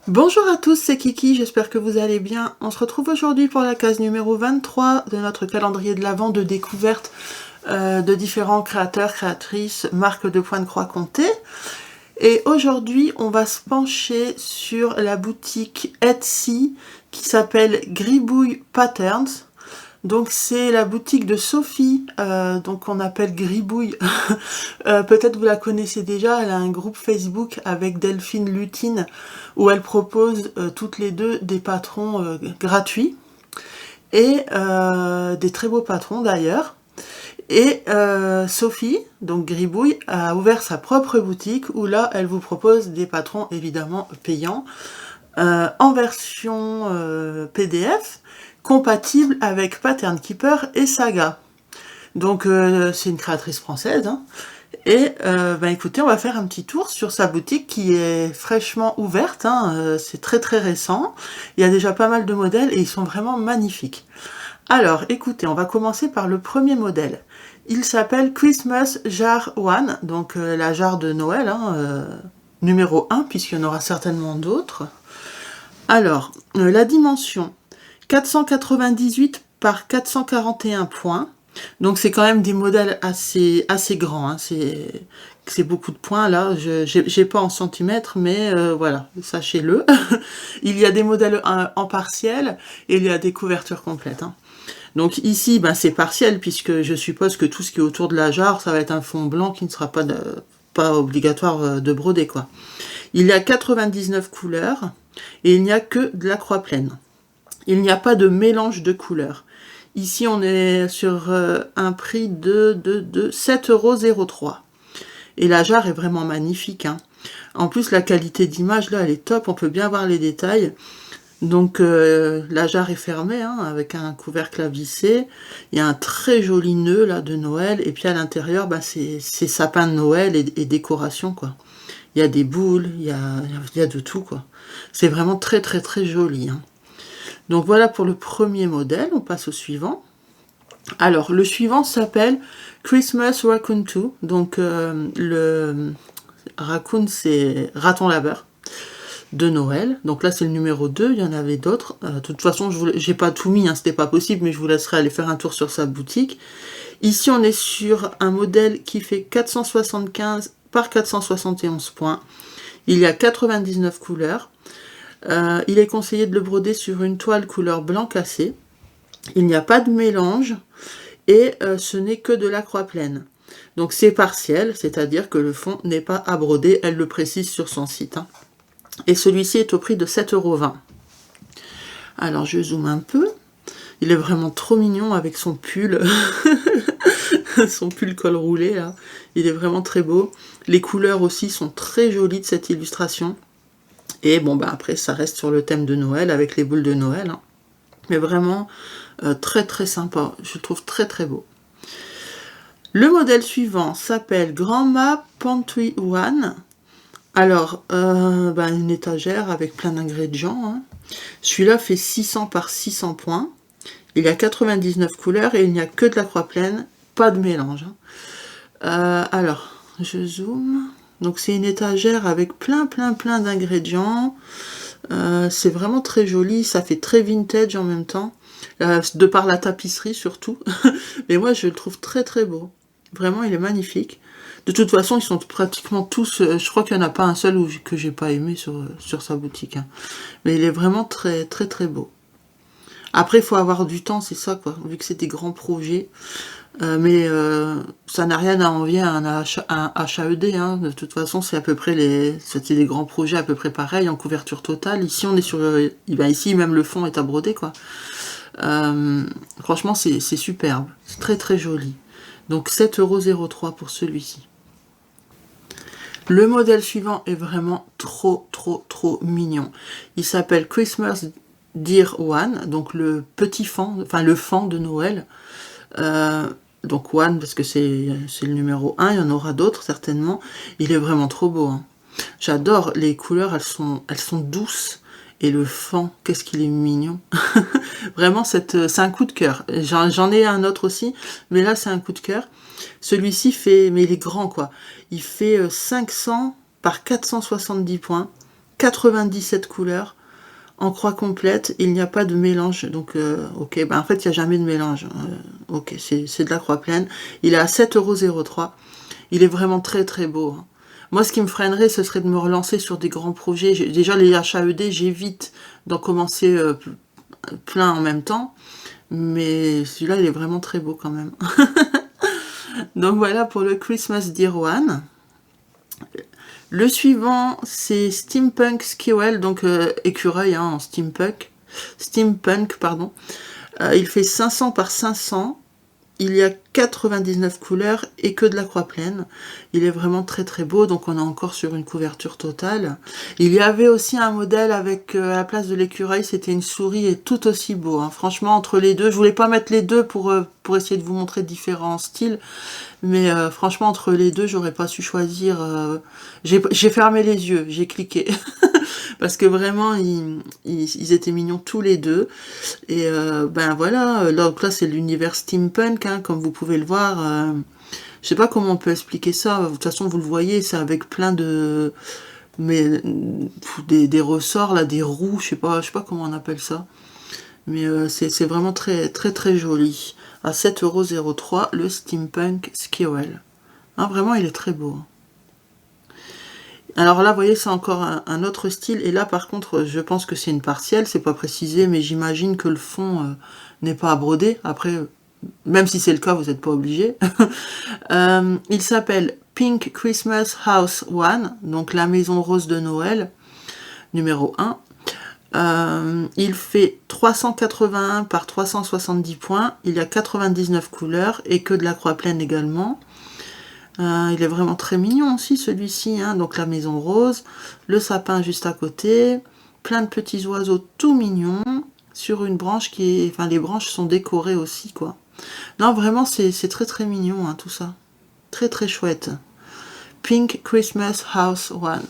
Bonjour à tous, c'est Kiki, j'espère que vous allez bien. On se retrouve aujourd'hui pour la case numéro 23 de notre calendrier de l'Avent de découverte de différents créateurs, créatrices, marques de points de croix comptés. Et aujourd'hui, on va se pencher sur la boutique Etsy qui s'appelle Gribouille Patterns. Donc c'est la boutique de Sophie, donc on appelle Gribouille. Peut-être vous la connaissez déjà, elle a un groupe Facebook avec Delphine Lutine où elle propose toutes les deux des patrons gratuits et des très beaux patrons d'ailleurs. Et Sophie, donc Gribouille, a ouvert sa propre boutique où là elle vous propose des patrons évidemment payants en version PDF compatible avec Pattern Keeper et Saga. Donc c'est une créatrice française, hein. Et écoutez, on va faire un petit tour sur sa boutique qui est fraîchement ouverte, hein. C'est très très récent, il y a déjà pas mal de modèles et ils sont vraiment magnifiques. Alors écoutez, on va commencer par le premier modèle. Il s'appelle Christmas Jar 1, donc la jarre de Noël, hein, numéro 1, puisqu'il y en aura certainement d'autres. Alors, la dimension, 498 par 441 points. Donc c'est quand même des modèles assez grands, hein. C'est beaucoup de points là, j'ai pas en centimètres, mais voilà, sachez-le. Il y a des modèles en partiel et il y a des couvertures complètes, hein. Donc ici, c'est partiel, puisque je suppose que tout ce qui est autour de la jarre, ça va être un fond blanc qui ne sera pas obligatoire de broder, quoi. Il y a 99 couleurs et il n'y a que de la croix pleine. Il n'y a pas de mélange de couleurs. Ici, on est sur un prix de 7,03 €. Et la jarre est vraiment magnifique, hein. En plus, la qualité d'image, là, elle est top. On peut bien voir les détails. Donc, la jarre est fermée, hein, avec un couvercle à visser. Il y a un très joli nœud, là, de Noël. Et puis, à l'intérieur, c'est sapin de Noël et décoration, quoi. Il y a des boules, il y a de tout, quoi. C'est vraiment très, très, très joli, hein. Donc voilà pour le premier modèle, on passe au suivant. Alors le suivant s'appelle Christmas Raccoon 2, donc le raccoon c'est raton laveur de Noël. Donc là c'est le numéro 2, il y en avait d'autres. De toute façon j'ai pas tout mis, hein, c'était pas possible, mais je vous laisserai aller faire un tour sur sa boutique. Ici on est sur un modèle qui fait 475 par 471 points. Il y a 99 couleurs. Il est conseillé de le broder sur une toile couleur blanc cassé. Il n'y a pas de mélange et ce n'est que de la croix pleine. Donc c'est partiel, c'est-à-dire que le fond n'est pas à broder, elle le précise sur son site, hein. Et celui-ci est au prix de 7,20 €. Alors je zoome un peu. Il est vraiment trop mignon avec son pull, son pull col roulé là. Il est vraiment très beau. Les couleurs aussi sont très jolies de cette illustration. Et bon, après, ça reste sur le thème de Noël, avec les boules de Noël, hein. Mais vraiment, très très sympa. Je le trouve très très beau. Le modèle suivant s'appelle Grandma Pantry One. Alors, une étagère avec plein d'ingrédients, hein. Celui-là fait 600 par 600 points. Il y a 99 couleurs et il n'y a que de la croix pleine, pas de mélange, hein. Alors, je zoome. Donc c'est une étagère avec plein d'ingrédients. C'est vraiment très joli, ça fait très vintage en même temps, de par la tapisserie surtout. Mais moi je le trouve très très beau. Vraiment il est magnifique. De toute façon ils sont pratiquement tous, je crois qu'il n'y en a pas un seul que j'ai pas aimé sur sa boutique, hein. Mais il est vraiment très très très beau. Après il faut avoir du temps, c'est ça quoi, vu que c'est des grands projets. Mais ça n'a rien à envier à un HAED, hein. De toute façon, c'est à peu près c'était des grands projets à peu près pareil, en couverture totale. Ici, on est sur ici, même le fond est à broder, quoi. Franchement, c'est superbe. C'est très très joli. Donc 7,03 € pour celui-ci. Le modèle suivant est vraiment trop mignon. Il s'appelle Christmas Dear One, donc le petit fan, enfin le fan de Noël. Donc One parce que c'est le numéro 1, il y en aura d'autres certainement. Il est vraiment trop beau, hein. J'adore les couleurs, elles sont douces. Et le fan, qu'est-ce qu'il est mignon. Vraiment, c'est un coup de cœur. J'en ai un autre aussi, mais là c'est un coup de cœur. Celui-ci fait, mais il est grand quoi. Il fait 500 par 470 points. 97 couleurs en croix complète, il n'y a pas de mélange, donc ok, en fait il n'y a jamais de mélange, ok, c'est de la croix pleine, il est à 7,03 €, il est vraiment très très beau, hein. Moi ce qui me freinerait ce serait de me relancer sur des grands projets, déjà les HAED j'évite d'en commencer plein en même temps, mais celui-là il est vraiment très beau quand même. Donc voilà pour le Christmas Dear One. Le suivant, c'est Steampunk Skewell, donc écureuil hein, en steampunk, pardon. Il fait 500 par 500. Il y a 99 couleurs et que de la croix pleine. Il est vraiment très très beau, donc on est encore sur une couverture totale. Il y avait aussi un modèle avec, à la place de l'écureuil, c'était une souris et tout aussi beau, hein. Franchement, entre les deux, je voulais pas mettre les deux pour essayer de vous montrer différents styles, mais franchement, entre les deux, j'aurais pas su choisir. J'ai fermé les yeux, j'ai cliqué. Parce que vraiment, ils étaient mignons tous les deux. Et ben voilà, donc là c'est l'univers steampunk, hein, comme vous pouvez le voir. Je sais pas comment on peut expliquer ça. De toute façon, vous le voyez, c'est avec plein de... Mais des ressorts, là, des roues, je sais pas comment on appelle ça. Mais c'est vraiment très très très joli. À 7,03 €, le Steampunk Skewell. Hein, vraiment, il est très beau. Alors là, vous voyez, c'est encore un autre style. Et là, par contre, je pense que c'est une partielle. C'est pas précisé, mais j'imagine que le fond n'est pas à broder. Après, même si c'est le cas, vous n'êtes pas obligé. Il s'appelle Pink Christmas House One, donc la maison rose de Noël, numéro 1. Il fait 381 par 370 points. Il y a 99 couleurs et que de la croix pleine également. Il est vraiment très mignon aussi celui-ci, hein. Donc la maison rose, le sapin juste à côté, plein de petits oiseaux tout mignons, sur une branche qui est... Enfin les branches sont décorées aussi quoi. Non vraiment c'est très très mignon hein, tout ça. Très très chouette. Pink Christmas House One.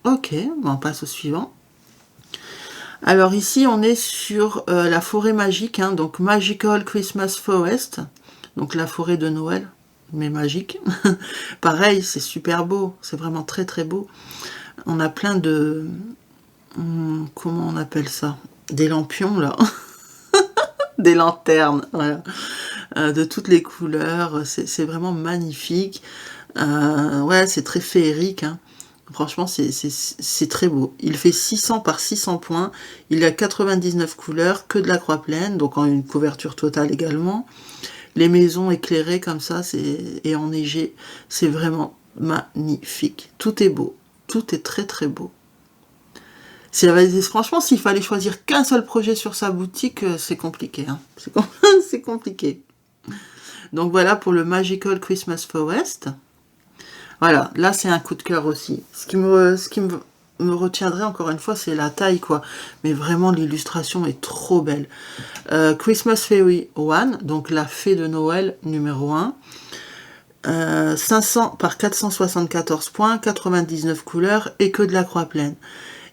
Ok, on passe au suivant. Alors ici on est sur la forêt magique, hein, donc Magical Christmas Forest, donc la forêt de Noël. Mais magique. Pareil, c'est super beau, c'est vraiment très très beau. On a plein de... comment on appelle ça? Des lampions, là. Des lanternes, voilà. De toutes les couleurs, c'est vraiment magnifique. Ouais, c'est très féerique, hein. Franchement, c'est très beau. Il fait 600 par 600 points. Il y a 99 couleurs, que de la croix pleine, donc en une couverture totale également. Les maisons éclairées comme ça, et enneigées, c'est vraiment magnifique. Tout est beau, tout est très très beau. Franchement, s'il fallait choisir qu'un seul projet sur sa boutique, c'est compliqué, hein. C'est compliqué. Donc voilà pour le Magical Christmas Forest. Voilà, là c'est un coup de cœur aussi. Ce qui me retiendrait encore une fois, c'est la taille, quoi. Mais vraiment, l'illustration est trop belle. Christmas Fairy One, donc la fée de Noël numéro 1. 500 par 474 points, 99 couleurs et que de la croix pleine.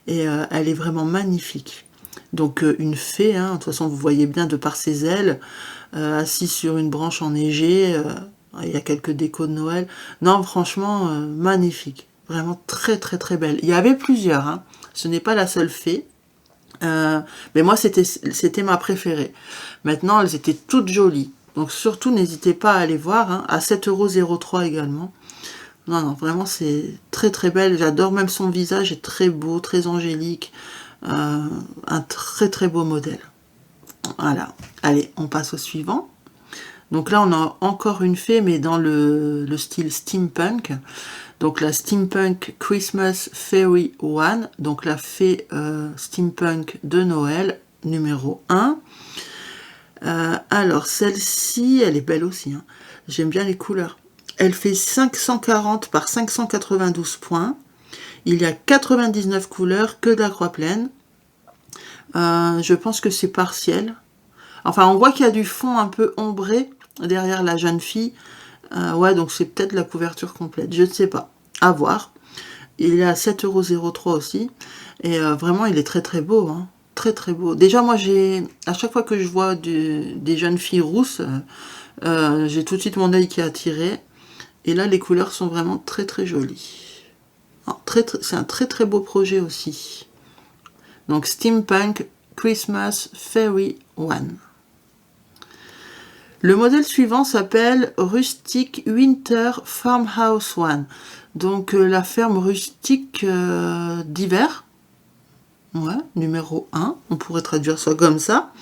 Et elle est vraiment magnifique. Donc une fée, hein, de toute façon vous voyez bien de par ses ailes, assise sur une branche enneigée. Il y a quelques décos de Noël. Non, franchement, magnifique. Vraiment très très très belle. Il y avait plusieurs, hein. Ce n'est pas la seule fée. Mais moi, c'était ma préférée. Maintenant, elles étaient toutes jolies. Donc surtout, n'hésitez pas à aller voir, hein, à 7,03 € également. Non, non, vraiment, c'est très très belle. J'adore, même son visage est très beau, très angélique. Un très très beau modèle. Voilà. Allez, on passe au suivant. Donc là, on a encore une fée, mais dans le style steampunk. Donc la Steampunk Christmas Fairy One, donc la fée steampunk de Noël, numéro 1. Alors celle-ci, elle est belle aussi, hein. J'aime bien les couleurs. Elle fait 540 par 592 points. Il y a 99 couleurs, que de la croix pleine. Je pense que c'est partiel. Enfin, on voit qu'il y a du fond un peu ombré derrière la jeune fille. Ouais, donc c'est peut-être la couverture complète. Je ne sais pas. À voir. Il est à 7,03 € aussi. Et vraiment, il est très très beau, hein. Très très beau. Déjà, moi, à chaque fois que je vois des jeunes filles rousses, j'ai tout de suite mon œil qui est attiré. Et là, les couleurs sont vraiment très très jolies. C'est un très très beau projet aussi. Donc Steampunk Christmas Fairy One. Le modèle suivant s'appelle Rustic Winter Farmhouse One. Donc la ferme rustique d'hiver. Ouais, numéro 1. On pourrait traduire ça comme ça.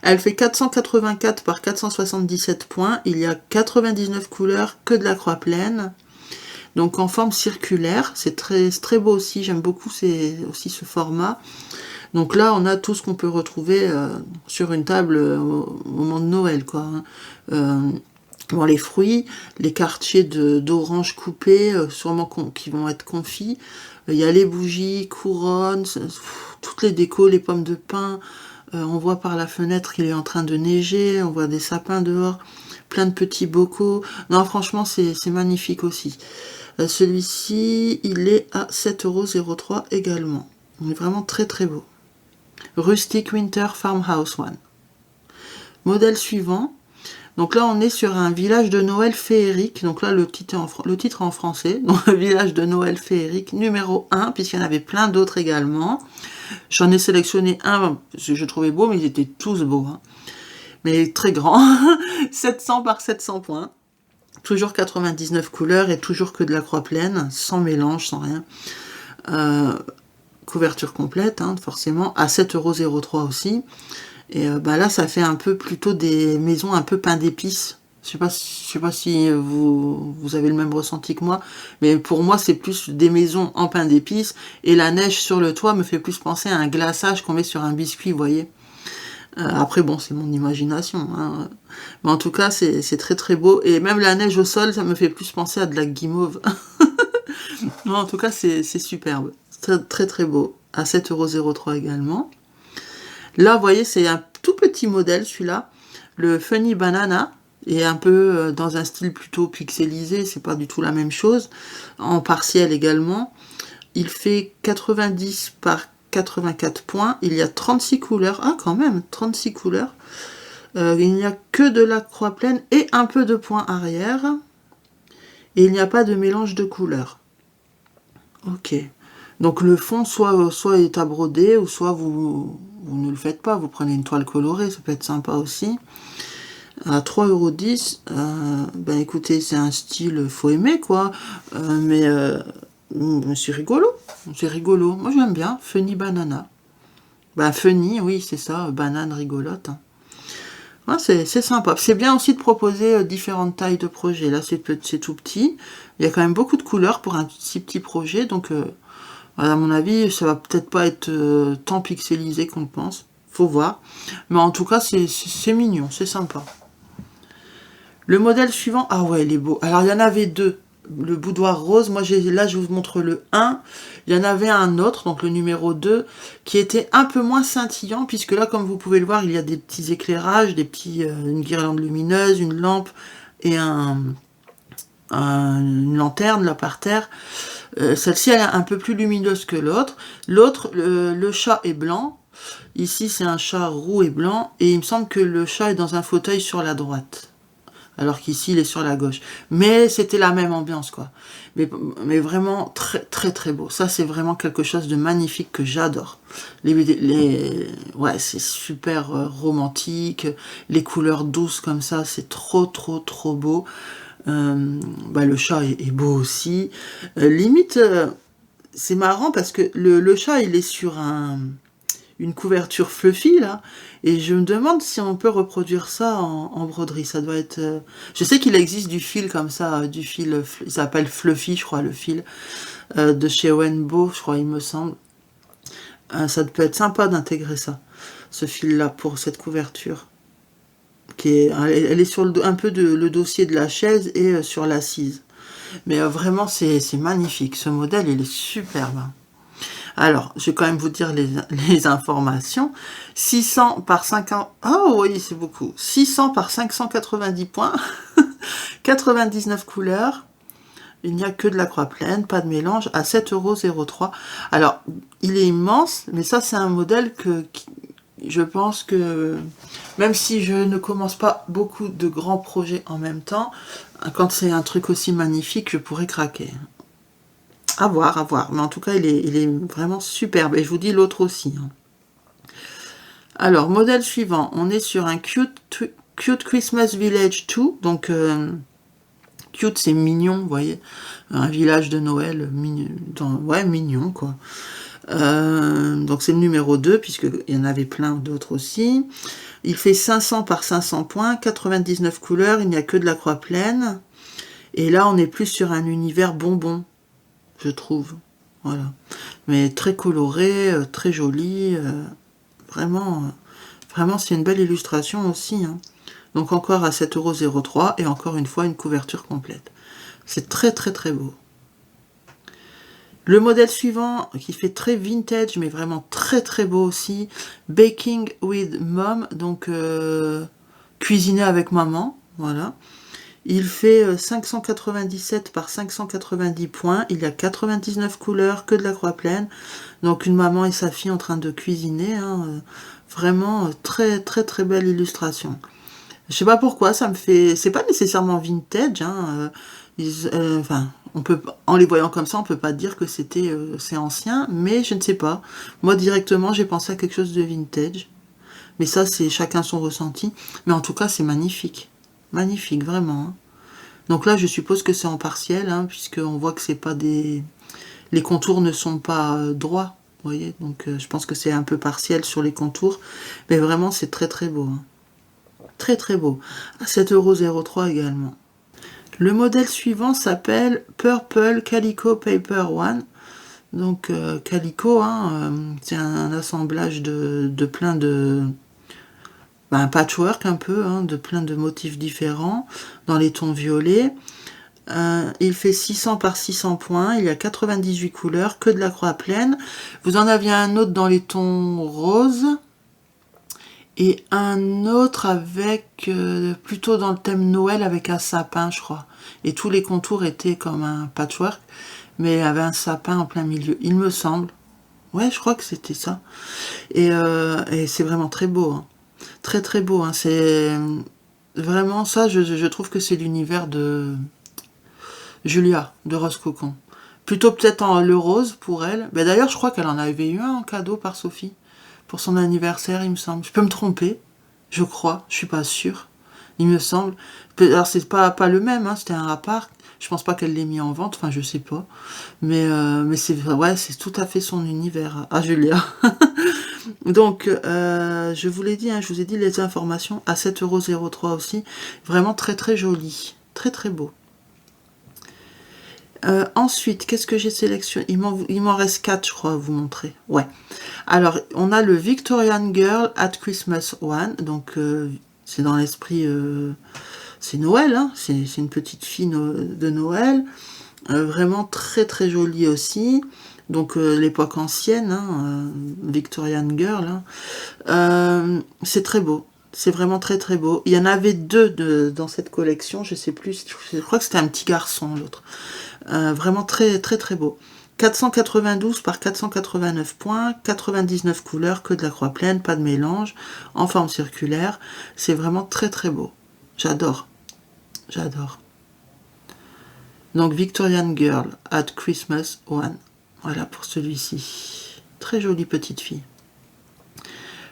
Elle fait 484 par 477 points. Il y a 99 couleurs, que de la croix pleine. Donc en forme circulaire. C'est très beau aussi. J'aime beaucoup aussi ce format. Donc là, on a tout ce qu'on peut retrouver sur une table au moment de Noël, quoi. Bon, les fruits, les quartiers d'orange coupés, sûrement qui vont être confits. Il y a les bougies, couronnes, toutes les décos, les pommes de pin. On voit par la fenêtre qu'il est en train de neiger. On voit des sapins dehors, plein de petits bocaux. Non, franchement, c'est magnifique aussi. Celui-ci, il est à 7,03 € également. Il est vraiment très très beau. Rustic Winter Farmhouse One. Modèle suivant. Donc là, on est sur un village de Noël féerique. Donc là, le titre est en français. Donc, le village de Noël féerique, numéro 1, puisqu'il y en avait plein d'autres également. J'en ai sélectionné un, je trouvais beau, mais ils étaient tous beaux. Hein. Mais très grands. 700 par 700 points. Toujours 99 couleurs et toujours que de la croix pleine, sans mélange, sans rien. Couverture complète, hein, forcément, à 7,03 € aussi. Et là, ça fait un peu plutôt des maisons un peu pain d'épices. Je sais pas si vous avez le même ressenti que moi, mais pour moi, c'est plus des maisons en pain d'épices. Et la neige sur le toit me fait plus penser à un glaçage qu'on met sur un biscuit, vous voyez. Après, bon, c'est mon imagination. Hein. Mais en tout cas, c'est très très beau. Et même la neige au sol, ça me fait plus penser à de la guimauve. Non, en tout cas, c'est superbe. Très, très très beau. À 7,03 € également. Là, vous voyez, c'est un tout petit modèle, celui-là. Le Funny Banana. Et un peu dans un style plutôt pixelisé. C'est pas du tout la même chose. En partiel également. Il fait 90 par 84 points. Il y a 36 couleurs. Ah, quand même, 36 couleurs. Il n'y a que de la croix pleine et un peu de points arrière. Et il n'y a pas de mélange de couleurs. Ok. Donc le fond, soit est à broder, ou soit vous ne le faites pas. Vous prenez une toile colorée, ça peut être sympa aussi. À 3,10 €, ben écoutez, c'est un style, faut aimer, quoi. Mais c'est rigolo. C'est rigolo. Moi, j'aime bien. Funny Banana. Ben, funny, oui, c'est ça. Banane rigolote. Ouais, c'est sympa. C'est bien aussi de proposer différentes tailles de projets. Là, c'est tout petit. Il y a quand même beaucoup de couleurs pour un si petit projet. Donc, à mon avis, ça va peut-être pas être tant pixelisé qu'on le pense. Faut voir. Mais en tout cas, c'est mignon. C'est sympa. Le modèle suivant. Ah ouais, il est beau. Alors, il y en avait deux. Le boudoir rose, moi là je vous montre le 1, il y en avait un autre, donc le numéro 2, qui était un peu moins scintillant, puisque là comme vous pouvez le voir, il y a des petits éclairages, une guirlande lumineuse, une lampe et une lanterne là par terre. Celle-ci elle est un peu plus lumineuse que l'autre. L'autre, le chat est blanc, ici c'est un chat roux et blanc, et il me semble que le chat est dans un fauteuil sur la droite. Alors qu'ici, il est sur la gauche. Mais c'était la même ambiance, quoi. Mais vraiment très, très, très beau. Ça, c'est vraiment quelque chose de magnifique que j'adore. Ouais, c'est super romantique. Les couleurs douces comme ça, c'est trop, trop, trop beau. Le chat est beau aussi. Limite, c'est marrant parce que le chat, il est sur une couverture fluffy, là. Et je me demande si on peut reproduire ça en broderie. Ça doit être... Je sais qu'il existe du fil comme ça, du fil... Il s'appelle Fluffy, je crois, le fil. De chez Wenbo, je crois, il me semble. Ça peut être sympa d'intégrer ça, ce fil-là, pour cette couverture. Elle est sur un peu le dossier de la chaise et sur l'assise. Mais vraiment, c'est magnifique. Ce modèle, il est superbe. Alors, je vais quand même vous dire les informations. 600 par 50... Oh oui, c'est beaucoup. 600 par 590 points. 99 couleurs. Il n'y a que de la croix pleine, pas de mélange, à 7,03 €. Alors, il est immense, mais ça, c'est un modèle je pense que, même si je ne commence pas beaucoup de grands projets en même temps, quand c'est un truc aussi magnifique, je pourrais craquer. À voir, à voir. Mais en tout cas, il est vraiment superbe. Et je vous dis l'autre aussi. Hein. Alors, modèle suivant. On est sur un Cute Christmas Village 2. Donc, cute, c'est mignon, vous voyez. Un village de Noël, ouais, mignon, quoi. Donc, c'est le numéro 2, puisqu'il y en avait plein d'autres aussi. Il fait 500 par 500 points, 99 couleurs, il n'y a que de la croix pleine. Et là, on est plus sur un univers bonbon, je trouve. Voilà. Mais très coloré, très joli. Vraiment, vraiment c'est une belle illustration aussi. Hein. Donc encore à 7,03 € et encore une fois une couverture complète. C'est très très très beau. Le modèle suivant, qui fait très vintage, mais vraiment très très beau aussi, Baking with Mom, donc cuisiner avec maman, voilà. Il fait 597 par 590 points, il y a 99 couleurs, que de la croix pleine, donc une maman et sa fille en train de cuisiner, hein, vraiment très très très belle illustration. Je sais pas pourquoi, ça me fait... C'est pas nécessairement vintage, hein, enfin, on peut, en les voyant comme ça, on peut pas dire que c'est ancien, mais je ne sais pas. Moi, directement, j'ai pensé à quelque chose de vintage. Mais ça, c'est chacun son ressenti. Mais en tout cas, c'est magnifique. Magnifique, vraiment. Hein. Donc là, je suppose que c'est en partiel, hein, puisqu'on voit que c'est pas des... Les contours ne sont pas droits, vous voyez. Donc, je pense que c'est un peu partiel sur les contours. Mais vraiment, c'est très très beau. Hein. Très très beau. À 7,03 € également. Le modèle suivant s'appelle Purple Calico Paper One. Donc Calico, hein, c'est un assemblage de plein de... un patchwork un peu, hein, de plein de motifs différents dans les tons violets. Il fait 600 par 600 points, il y a 98 couleurs, que de la croix pleine. Vous en aviez un autre dans les tons roses. Et un autre avec, plutôt dans le thème Noël, avec un sapin, je crois. Et tous les contours étaient comme un patchwork, mais il y avait un sapin en plein milieu, il me semble. Ouais, je crois que c'était ça. Et c'est vraiment très beau. Hein. Très très beau. Hein. C'est vraiment ça, je trouve que c'est l'univers de Julia, de Rose Cocon. Plutôt peut-être en le rose pour elle. Ben, d'ailleurs, je crois qu'elle en avait eu un en cadeau par Sophie. Pour son anniversaire, il me semble. Je peux me tromper, je crois, je suis pas sûre. Il me semble. Alors c'est pas le même, hein, c'était un rapport. Je pense pas qu'elle l'ait mis en vente, enfin je sais pas. Mais c'est ouais, c'est tout à fait son univers à Julia. Donc je vous l'ai dit, hein, je vous ai dit les informations à 7,03 € aussi. Vraiment très très joli. Très très beau. Ensuite, qu'est-ce que j'ai sélectionné? Il m'en reste 4, je crois, à vous montrer. Ouais. Alors, on a le Victorian Girl at Christmas One. Donc, c'est dans l'esprit... c'est Noël, hein, c'est une petite fille de Noël. Vraiment très très jolie aussi. Donc, l'époque ancienne, hein, Victorian Girl. Hein. C'est très beau. C'est vraiment très très beau. Il y en avait deux dans cette collection, je sais plus, je crois que c'était un petit garçon l'autre. Vraiment très très très beau. 492 par 489 points, 99 couleurs, que de la croix pleine, pas de mélange, en forme circulaire. C'est vraiment très très beau. J'adore. J'adore. Donc Victorian Girl at Christmas One. Voilà pour celui-ci. Très jolie petite fille.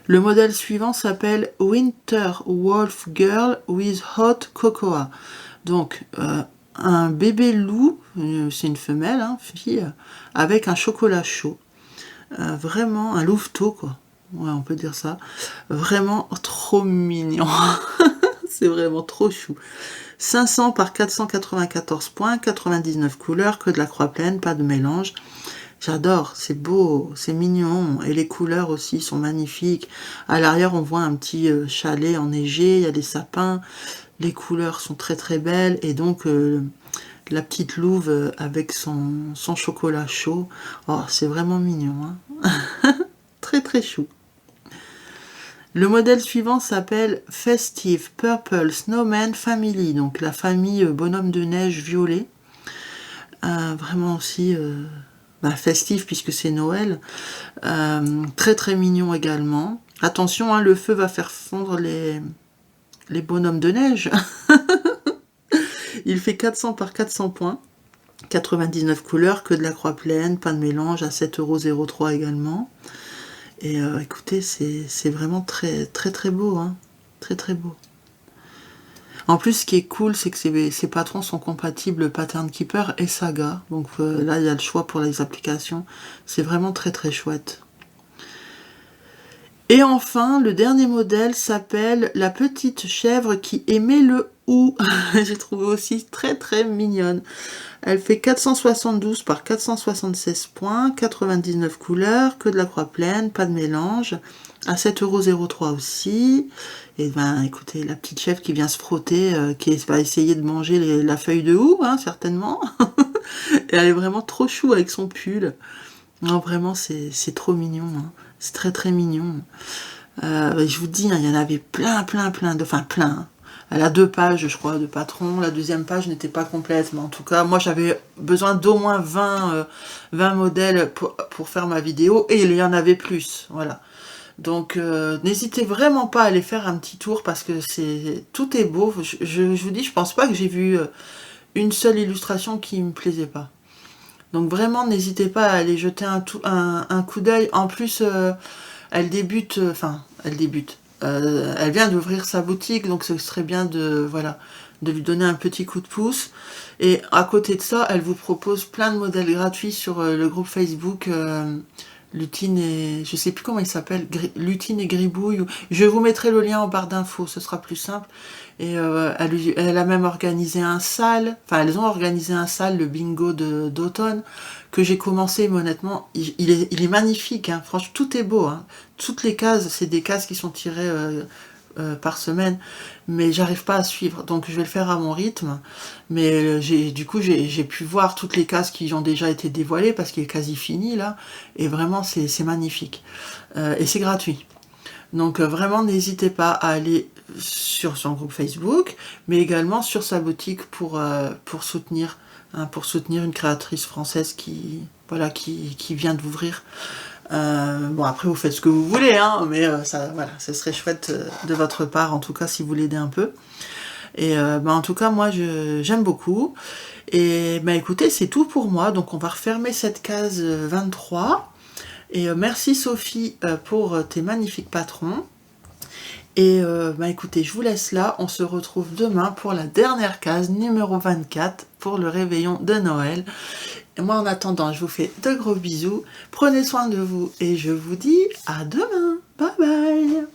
Le modèle suivant s'appelle Winter Wolf Girl with Hot Cocoa. Donc, un bébé loup, c'est une femelle, hein, fille, avec un chocolat chaud. Vraiment un louveteau, quoi. Ouais, on peut dire ça. Vraiment trop mignon. C'est vraiment trop chou. 500 par 494 points, 99 couleurs, que de la croix pleine, pas de mélange. J'adore, c'est beau, c'est mignon, et les couleurs aussi sont magnifiques. À l'arrière, on voit un petit chalet enneigé, il y a des sapins, les couleurs sont très très belles, et donc la petite louve avec son chocolat chaud, oh, c'est vraiment mignon, hein. Très très chou. Le modèle suivant s'appelle Festive Purple Snowman Family, donc la famille bonhomme de neige violet. Vraiment aussi... festif puisque c'est Noël, très très mignon également. Attention, hein, le feu va faire fondre les bonhommes de neige. Il fait 400 par 400 points, 99 couleurs, que de la croix pleine, pas de mélange, à 7,03 € également. Et écoutez, c'est vraiment très très très beau, hein. Très très beau. En plus, ce qui est cool, c'est que ces patrons sont compatibles Pattern Keeper et Saga. Donc là, il y a le choix pour les applications. C'est vraiment très très chouette. Et enfin, le dernier modèle s'appelle la petite chèvre qui aimait le ou. J'ai trouvé aussi très très mignonne. Elle fait 472 par 476 points, 99 couleurs, que de la croix pleine, pas de mélange, à 7,03 € aussi. Et ben écoutez, la petite chèvre qui vient se frotter, qui va essayer de manger la feuille de houx, hein, certainement. Et elle est vraiment trop chou avec son pull. Non, vraiment, c'est trop mignon, hein. C'est très très mignon. Je vous dis, hein, il y en avait plein, plein. Hein. Elle a 2 pages, je crois, de patron. La deuxième page n'était pas complète, mais en tout cas, moi, j'avais besoin d'au moins 20 modèles pour faire ma vidéo, et il y en avait plus, voilà. Donc, n'hésitez vraiment pas à aller faire un petit tour, parce que tout est beau. Je vous dis, je pense pas que j'ai vu une seule illustration qui me plaisait pas. Donc vraiment, n'hésitez pas à aller jeter un coup d'œil. En plus, elle débute, elle vient d'ouvrir sa boutique, donc ce serait bien de lui donner un petit coup de pouce. Et à côté de ça, elle vous propose plein de modèles gratuits sur le groupe Facebook Lutine et... je sais plus comment il s'appelle, Lutine et Gribouille. Je vous mettrai le lien en barre d'infos, ce sera plus simple. Et elle a même organisé un sale, elles ont organisé un sale, le bingo d'automne, que j'ai commencé, mais honnêtement, il est magnifique, hein. Franchement, tout est beau, hein. Toutes les cases, c'est des cases qui sont tirées par semaine, mais j'arrive pas à suivre, donc je vais le faire à mon rythme. Mais du coup, j'ai pu voir toutes les cases qui ont déjà été dévoilées, parce qu'il est quasi fini, là, et vraiment, c'est magnifique. Et c'est gratuit. Donc vraiment, n'hésitez pas à aller sur son groupe Facebook, mais également sur sa boutique pour soutenir une créatrice française qui vient d'ouvrir. Bon, après, vous faites ce que vous voulez, hein, mais ce serait chouette de votre part, en tout cas, si vous l'aidez un peu. Et en tout cas, moi, j'aime beaucoup. Et écoutez, c'est tout pour moi. Donc, on va refermer cette case 23. Et merci Sophie pour tes magnifiques patrons. Et écoutez, je vous laisse là. On se retrouve demain pour la dernière case, numéro 24, pour le réveillon de Noël. Et moi, en attendant, je vous fais de gros bisous. Prenez soin de vous et je vous dis à demain. Bye bye.